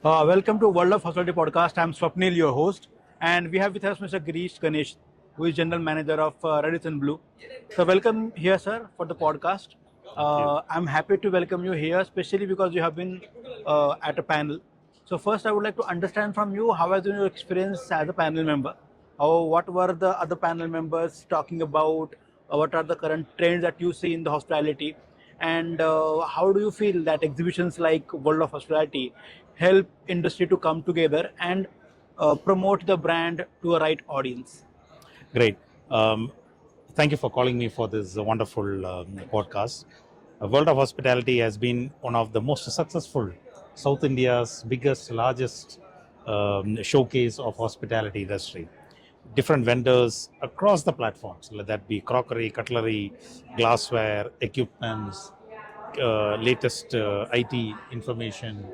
Welcome to World of Hospitality podcast. I'm Swapnil, your host, and we have with us Mr. Girish Ganesh, who is General Manager of Radisson Blue. So, welcome here, sir, for the podcast. I'm happy to welcome you here, especially because you have been at a panel. So, first, I would like to understand from you how has been your experience as a panel member? What were the other panel members talking about? What are the current trends that you see in the hospitality? And how do you feel that exhibitions like World of Hospitality help industry to come together and promote the brand to a right audience? Great. Thank you for calling me for this wonderful podcast. World of Hospitality has been one of the most successful South India's biggest, largest showcase of hospitality industry. Different vendors across the platforms, let that be crockery, cutlery, glassware, equipments, latest IT information,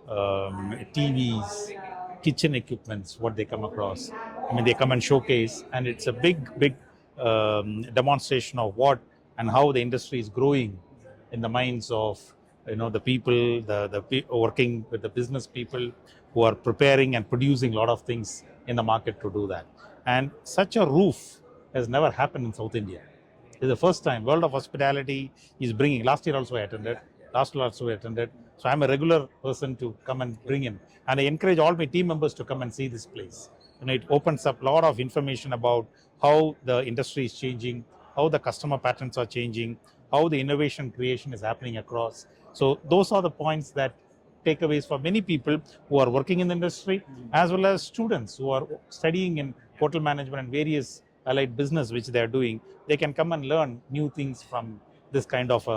TVs, kitchen equipments, what they come across. I mean, they come and showcase, and it's a big demonstration of what and how the industry is growing in the minds of the people, working with the business people who are preparing and producing a lot of things in the market to do that. And such a roof has never happened in South India. It's the first time World of Hospitality is bringing. Last year also I attended. So I'm a regular person to come and bring in. And I encourage all my team members to come and see this place. It opens up a lot of information about how the industry is changing, how the customer patterns are changing, how the innovation creation is happening across. So those are the points that takeaways for many people who are working in the industry, as well as students who are studying in hotel management and various allied business which they are doing. They can come and learn new things from this kind of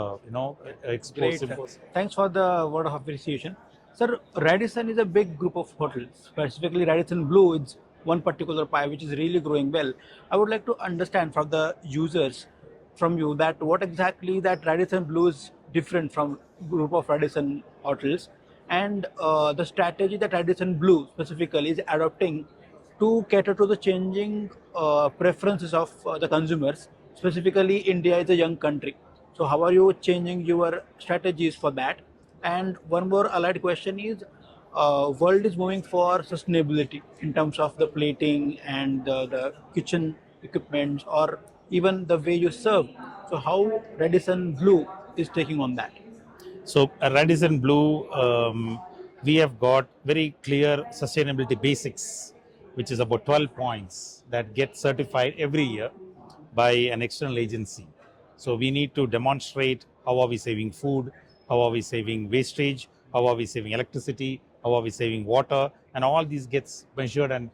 explosive. Great. Thanks for the word of appreciation. Sir, Radisson is a big group of hotels. Specifically, Radisson Blue is one particular pie which is really growing well. I would like to understand from the users, from you, that what exactly that Radisson Blue is different from group of Radisson hotels, and the strategy that Radisson Blue specifically is adopting to cater to the changing preferences of the consumers. Specifically, India is a young country. So, how are you changing your strategies for that? And one more allied question is, world is moving for sustainability in terms of the plating and the kitchen equipments, or even the way you serve. So, how Radisson Blue is taking on that? So at Radisson Blue, we have got very clear sustainability basics, which is about 12 points that get certified every year by an external agency. So we need to demonstrate how are we saving food, how are we saving wastage, how are we saving electricity, how are we saving water, and all these gets measured and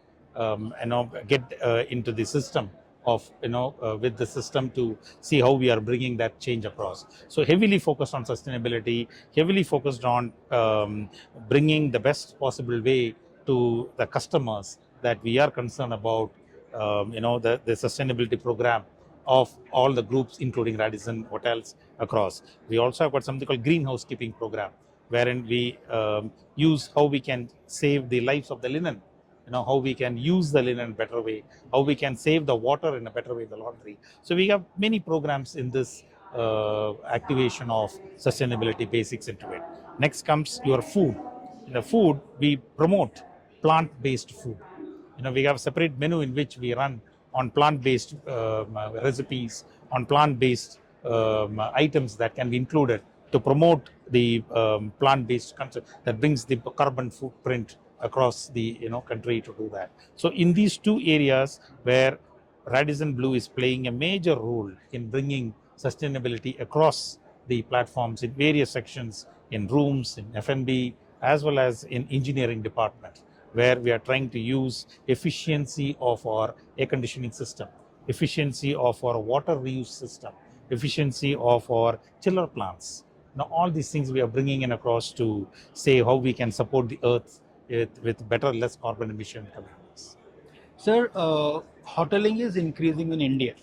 get into the system of with the system to see how we are bringing that change across. So heavily focused on sustainability, heavily focused on bringing the best possible way to the customers that we are concerned about the sustainability program of all the groups, including Radisson Hotels across. We also have got something called green housekeeping program, wherein we use how we can save the lives of the linen, how we can use the linen in a better way, how we can save the water in a better way in the laundry. So we have many programs in this activation of sustainability basics into it. Next comes your food. In the food, we promote plant-based food. We have a separate menu in which we run on plant-based recipes, on plant-based items that can be included to promote the plant-based concept that brings the carbon footprint across the country to do that. So in these two areas where Radisson Blue is playing a major role in bringing sustainability across the platforms in various sections, in rooms, in F&B, as well as in engineering department, where we are trying to use efficiency of our air conditioning system, efficiency of our water reuse system, efficiency of our chiller plants. Now all these things we are bringing in across to say how we can support the earth with better, less carbon emission communities. Sir, hoteling is increasing in India.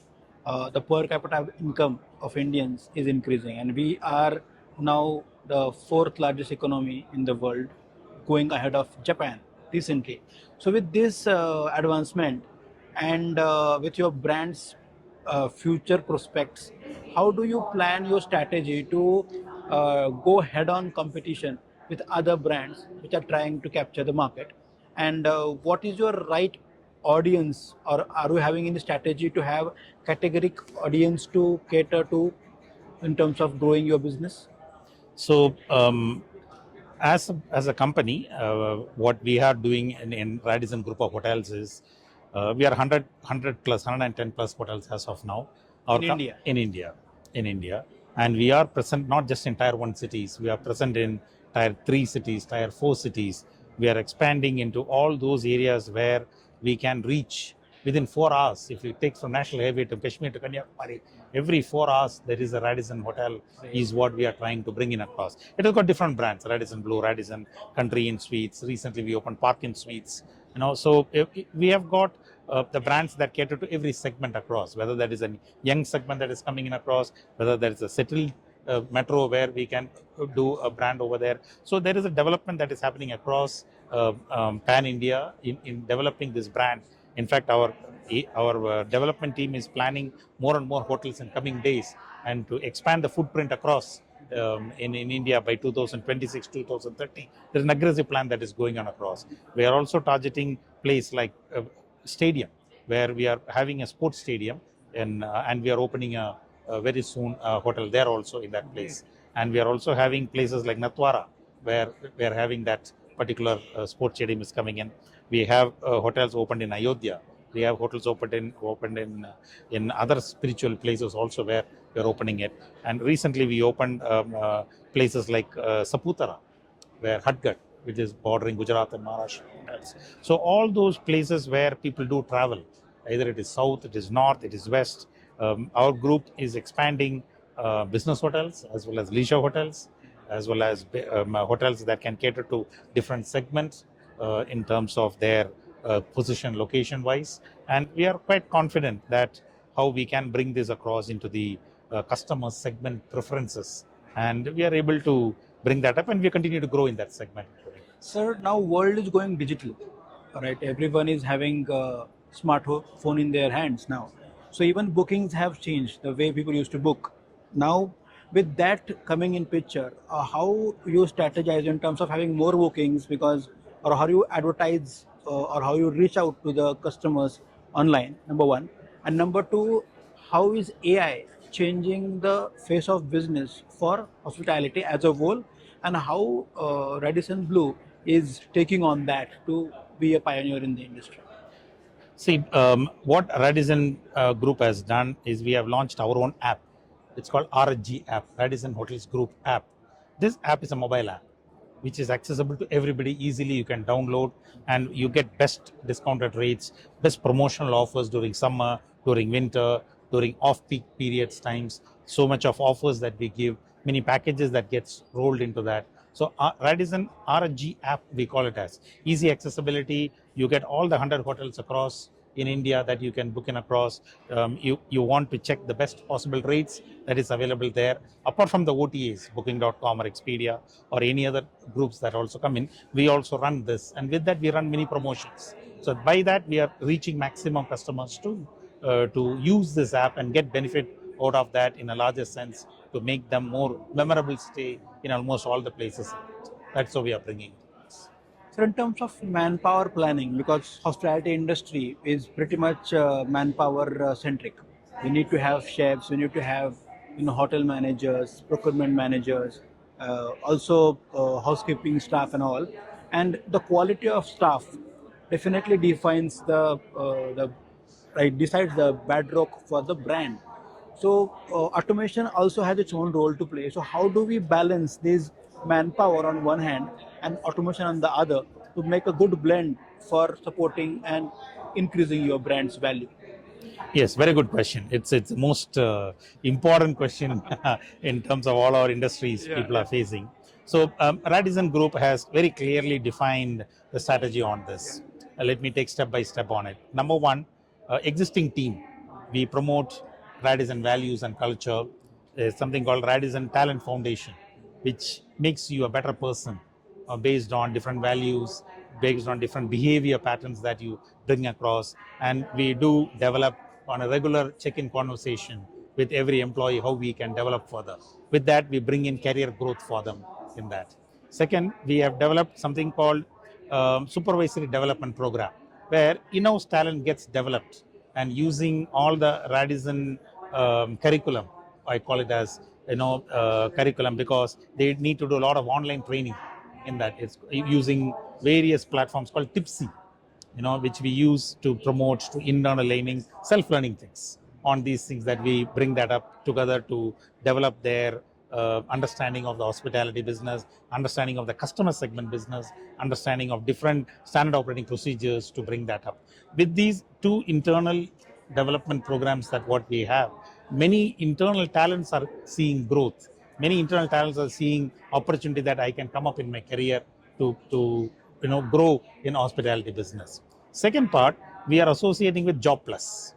The per capita income of Indians is increasing, and we are now the fourth largest economy in the world, going ahead of Japan recently. So, with this advancement and with your brand's future prospects, how do you plan your strategy to go head on competition with other brands which are trying to capture the market? And what is your right audience, or are you having any strategy to have categoric audience to cater to in terms of growing your business? So, as a company, what we are doing in Radisson Group of Hotels is we are 100 plus, 110 plus hotels as of now. In India? In India, and we are present not just in tier 1 cities. We are present in tier 3 cities, tier 4 cities. We are expanding into all those areas where we can reach within 4 hours. If you take from National Highway to Kashmir to Kanyakumari, every 4 hours there is a Radisson hotel. Is what we are trying to bring in across. It has got different brands: Radisson Blue, Radisson Country Inn Suites. Recently, we opened Park Inn Suites. So we have got the brands that cater to every segment across. Whether that is a young segment that is coming in across, whether there is a settled metro where we can do a brand over there. So there is a development that is happening across pan India in developing this brand. In fact, our development team is planning more and more hotels in coming days, and to expand the footprint across in India by 2026, 2030. There's an aggressive plan that is going on across. We are also targeting place like stadium, where we are having a sports stadium, and we are opening a very soon hotel there also in that place. And we are also having places like Natwara, where we are having that particular sports stadium is coming in. We have hotels opened in Ayodhya. We have hotels opened in other spiritual places also where we are opening it. And recently we opened places like Saputara, where Hatgat, which is bordering Gujarat and Maharashtra. So all those places where people do travel, either it is south, it is north, it is west. Our group is expanding business hotels as well as leisure hotels, as well as hotels that can cater to different segments in terms of their position location wise. And we are quite confident that how we can bring this across into the customer segment preferences, and we are able to bring that up, and we continue to grow in that segment. Sir, now world is going digital, right? Everyone is having a phone in their hands now. So even bookings have changed the way people used to book. Now, with that coming in picture, how you strategize in terms of having more bookings, because, or how you advertise, or how you reach out to the customers online, number one. And number two, how is AI changing the face of business for hospitality as a whole, and how Radisson Blue is taking on that to be a pioneer in the industry? See, what Radisson Group has done is we have launched our own app. It's called RG app, Radisson Hotels Group app. This app is a mobile app which is accessible to everybody easily. You can download, and you get best discounted rates, best promotional offers during summer, during winter, during off-peak periods times. So much of offers that we give, many packages that gets rolled into that. So Radisson RG app, we call it as easy accessibility. You get all the 100 hotels across in India that you can book in across. You want to check the best possible rates that is available there. Apart from the OTAs, Booking.com or Expedia or any other groups that also come in, we also run this, and with that we run many promotions. So by that we are reaching maximum customers to use this app and get benefit out of that in a larger sense, to make them more memorable stay in almost all the places. That's how we are bringing it. So in terms of manpower planning, because hospitality industry is pretty much manpower centric. We need to have chefs, we need to have hotel managers, procurement managers, also housekeeping staff and all. And the quality of staff definitely defines the right, decides the bedrock for the brand. So automation also has its own role to play. So how do we balance this manpower on one hand and automation on the other to make a good blend for supporting and increasing your brand's value? Yes, very good question. It's the most important question in terms of all our industries people are facing. So Radisson Group has very clearly defined the strategy on this. Let me take step by step on it. Number one, existing team. We promote Radisson values and culture. There's something called Radisson Talent Foundation, which makes you a better person based on different values, based on different behavior patterns that you bring across. And we do develop on a regular check-in conversation with every employee how we can develop further. With that, we bring in career growth for them in that. Second, we have developed something called supervisory development program, where in-house talent gets developed and using all the Radisson curriculum. I call it as curriculum because they need to do a lot of online training in that. It's using various platforms called Tipsy, which we use to promote to internal learning, self-learning things on these things that we bring that up together to develop their understanding of the hospitality business, understanding of the customer segment business, understanding of different standard operating procedures to bring that up. With these two internal development programs that what we have, many internal talents are seeing growth. Many internal talents are seeing opportunity that I can come up in my career to grow in hospitality business. Second part, we are associating with Job Plus.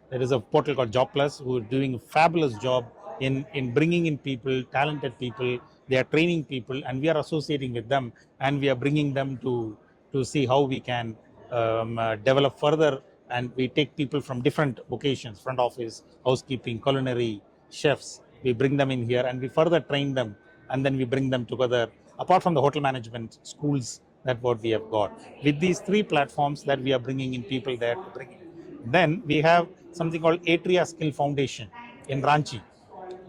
There is a portal called Job Plus who are doing a fabulous job in bringing in people, talented people. They are training people, and we are associating with them, and we are bringing them to see how we can develop further. And we take people from different vocations, front office, housekeeping, culinary, chefs. We bring them in here, and we further train them, and then we bring them together. Apart from the hotel management schools, that what we have got. With these three platforms that we are bringing in people there to bring in. Then we have something called Atria Skill Foundation in Ranchi,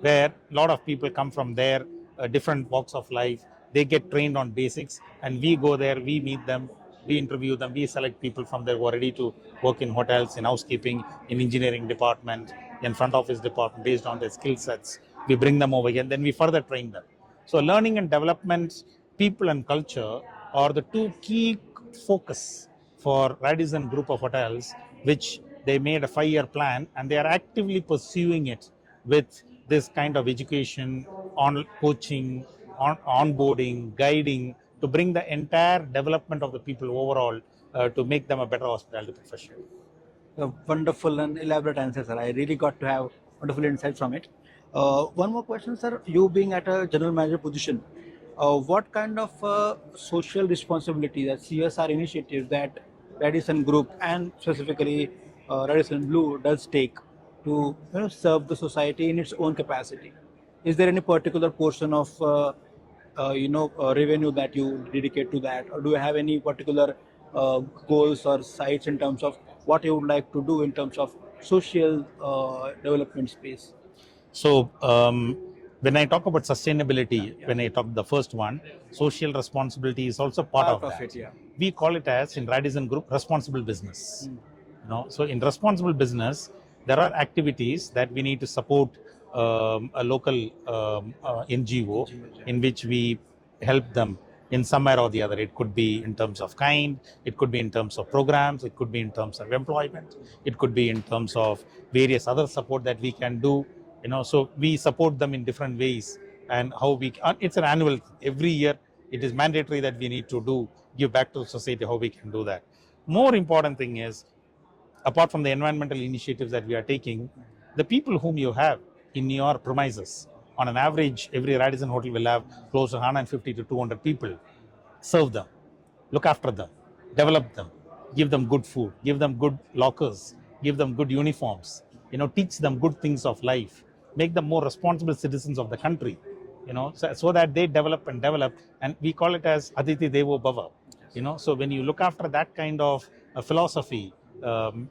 where a lot of people come from there, different walks of life. They get trained on basics, and we go there, we meet them, we interview them, we select people from there who are ready to work in hotels, in housekeeping, in engineering department, in front office department, based on their skill sets. We bring them over here, and then we further train them. So learning and development, people and culture are the two key focus for Radisson Group of Hotels, which they made a 5-year plan, and they are actively pursuing it with this kind of education, on coaching, on onboarding, guiding, to bring the entire development of the people overall to make them a better hospitality professional. A wonderful and elaborate answer, sir. I really got to have wonderful insights from it. One more question, sir. You being at a general manager position, what kind of social responsibility, that CSR initiative that Radisson Group and specifically Radisson Blue does take to serve the society in its own capacity? Is there any particular portion of revenue that you dedicate to that, or do you have any particular goals or sites in terms of what you would like to do in terms of social development space? So when I talk about sustainability, when I talk the first one, social responsibility is also part of that. It, yeah. We call it as in Radisson Group responsible business. So in responsible business, there are activities that we need to support a local NGO in which we help them in somewhere or the other. It could be in terms of kind, it could be in terms of programs, it could be in terms of employment, it could be in terms of various other support that we can do. So we support them in different ways, and how we it's an annual, every year it is mandatory that we need to give back to society. How we can do that. More important thing is, apart from the environmental initiatives that we are taking, the people whom you have in your premises, on an average, every Radisson hotel will have close to 150 to 200 people. Serve them, look after them, develop them, give them good food, give them good lockers, give them good uniforms, teach them good things of life, make them more responsible citizens of the country, so that they develop, and we call it as Aditi Devo Bhava. So when you look after that kind of philosophy,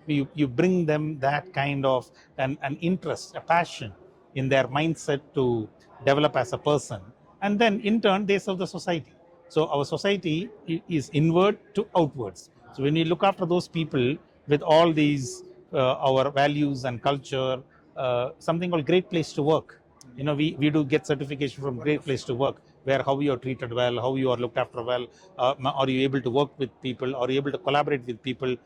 you bring them that kind of an interest, a passion in their mindset to develop as a person, and then in turn they serve the society. So our society is inward to outwards. So when we look after those people with all these our values and culture, something called Great Place to Work. We do get certification from Great Place to Work, where how you are treated well, how you are looked after well, are you able to work with people, are you able to collaborate with people.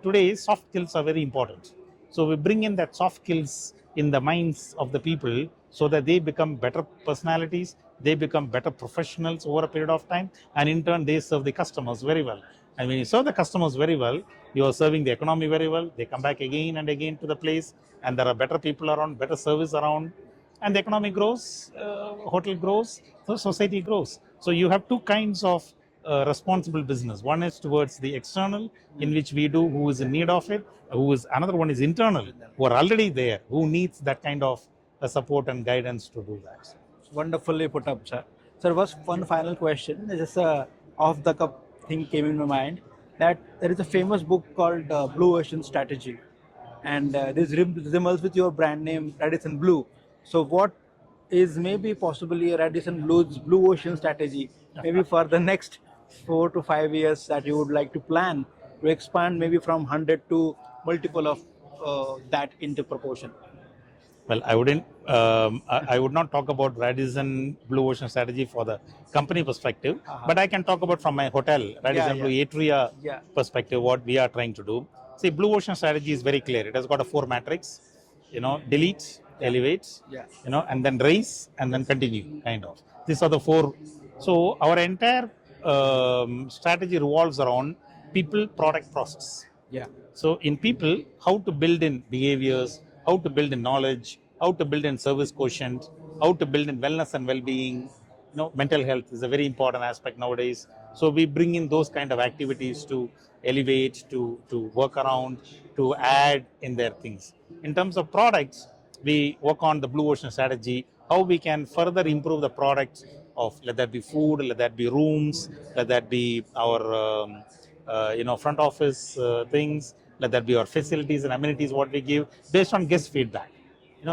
Today soft skills are very important. So we bring in that soft skills in the minds of the people, so that they become better personalities, they become better professionals over a period of time, and in turn they serve the customers very well. And when you serve the customers very well, you are serving the economy very well. They come back again and again to the place, and there are better people around, better service around, and the economy grows, hotel grows, so society grows. So you have two kinds of responsible business. One is towards the external, in which we do, who is in need of it. Another one is internal, who are already there, who needs that kind of support and guidance to do that. Wonderfully put up, sir. Sir, was one final question. It's just a off the cup thing came in my mind that there is a famous book called Blue Ocean Strategy, and this resembles with your brand name Radisson Blue. So, what is maybe possibly a Radisson Blue's Blue Ocean strategy, maybe for the next 4 to 5 years that you would like to plan to expand maybe from 100 to multiple of that into proportion? Well, I wouldn't. I would not talk about Radisson Blue Ocean strategy for the company perspective, but I can talk about from my hotel Radisson Blue Atria Yeah. perspective what we are trying to do. See, Blue Ocean strategy is very clear. It has got a 4 matrix. Delete, elevate, Yeah. and then raise, and then continue. Kind of. These are the 4. So our entire strategy revolves around people, product, process. Yeah. So in people, how to build in behaviors, how to build in knowledge, how to build in service quotient, how to build in wellness and well-being. Mental health is a very important aspect nowadays. So we bring in those kind of activities to elevate, to work around, to add in their things. In terms of products, we work on the Blue Ocean strategy, how we can further improve the products of, let that be food, let that be rooms, let that be our front office things, let that be our facilities and amenities, what we give based on guest feedback.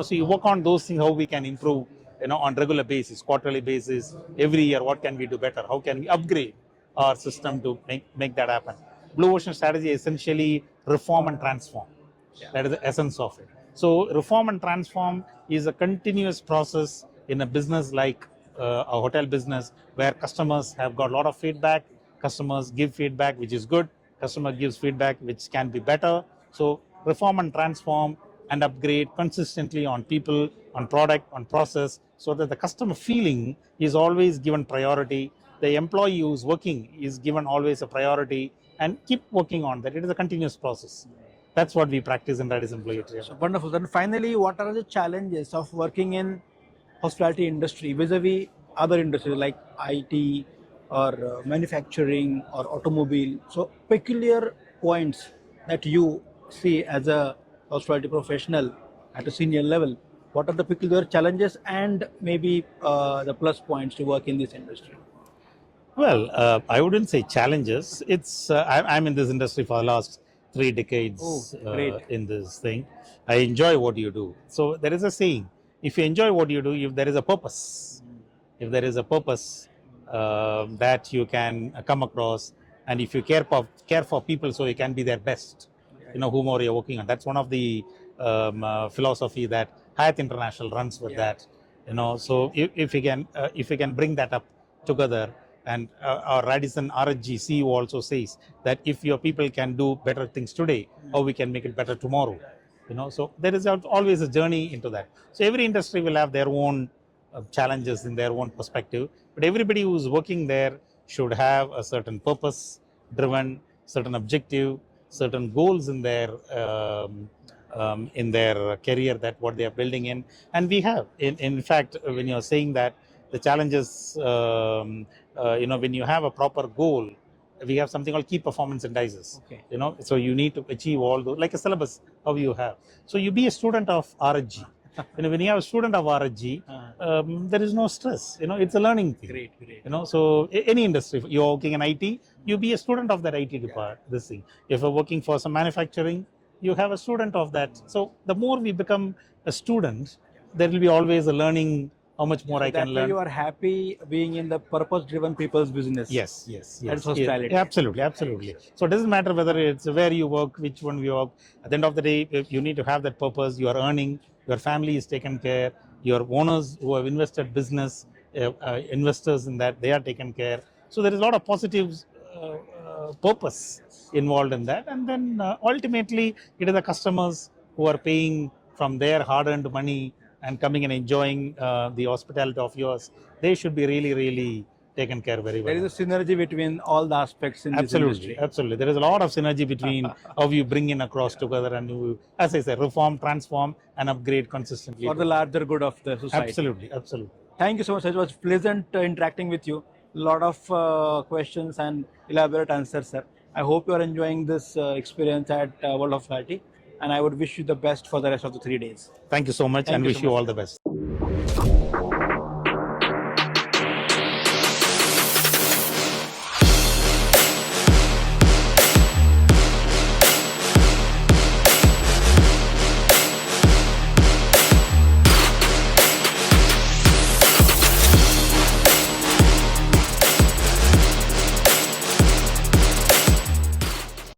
So you work on those things, how we can improve, on regular basis, quarterly basis, every year, what can we do better? How can we upgrade our system to make that happen? Blue Ocean strategy is essentially reform and transform. That is the essence of it. So reform and transform is a continuous process in a business like a hotel business, where customers have got a lot of feedback. Customers give feedback, which is good. Customer gives feedback, which can be better. So reform and transform and upgrade consistently on people, on product, on process, so that the customer feeling is always given priority. The employee who's working is given always a priority, and keep working on that. It is a continuous process. That's what we practice in Radisson Blu. So wonderful. Then finally, what are the challenges of working in hospitality industry vis-a-vis other industries like IT or manufacturing or automobile? So peculiar points that you see as a hospitality professional at a senior level. What are the peculiar challenges and maybe the plus points to work in this industry? Well, I wouldn't say challenges. It's I'm in this industry for the last 3 decades. Oh, great. In this thing. I enjoy what you do. So there is a saying: if you enjoy what you do, if there is a purpose, that you can come across, and if you care for people, so you can be their best. Whom you're working on. That's one of the philosophy that Hyatt International runs with. That. So if you can bring that up together. And our Radisson RHG CEO also says that if your people can do better things today, how we can make it better tomorrow. So there is always a journey into that. So every industry will have their own challenges in their own perspective, but everybody who's working there should have a certain purpose driven, certain objective, certain goals in their career, that what they are building in. And we have, in fact, when you're saying that the challenges, when you have a proper goal, we have something called key performance indices. Okay. So you need to achieve all those, like a syllabus, how you have. So you be a student of RHG. When you have a student of RHG, there is no stress. It's a learning thing. Great. So any industry, you're working in IT, you be a student of that IT department. This thing. If you're working for some manufacturing, you have a student of that. So the more we become a student, there will be always a learning. How much more I can learn. You are happy being in the purpose-driven people's business. Yes. That's hospitality. Yeah, absolutely. So it doesn't matter whether it's where you work, which one we work. At the end of the day, you need to have that purpose. You are earning. Your family is taken care. Your owners who have invested business, investors in that, they are taken care. So there is a lot of positive purpose involved in that. And then ultimately, it is the customers who are paying from their hard-earned money and coming and enjoying the hospitality of yours. They should be really, really taken care very well. There is a synergy between all the aspects in this industry. Absolutely. There is a lot of synergy between how you bring in across together and you, as I said, reform, transform, and upgrade consistently. For the larger good of the society. Absolutely. Thank you so much. It was pleasant interacting with you. A lot of questions and elaborate answers, sir. I hope you are enjoying this experience at World of Hospitality, and I would wish you the best for the rest of the 3 days. Thank you so much, and wish you all the best.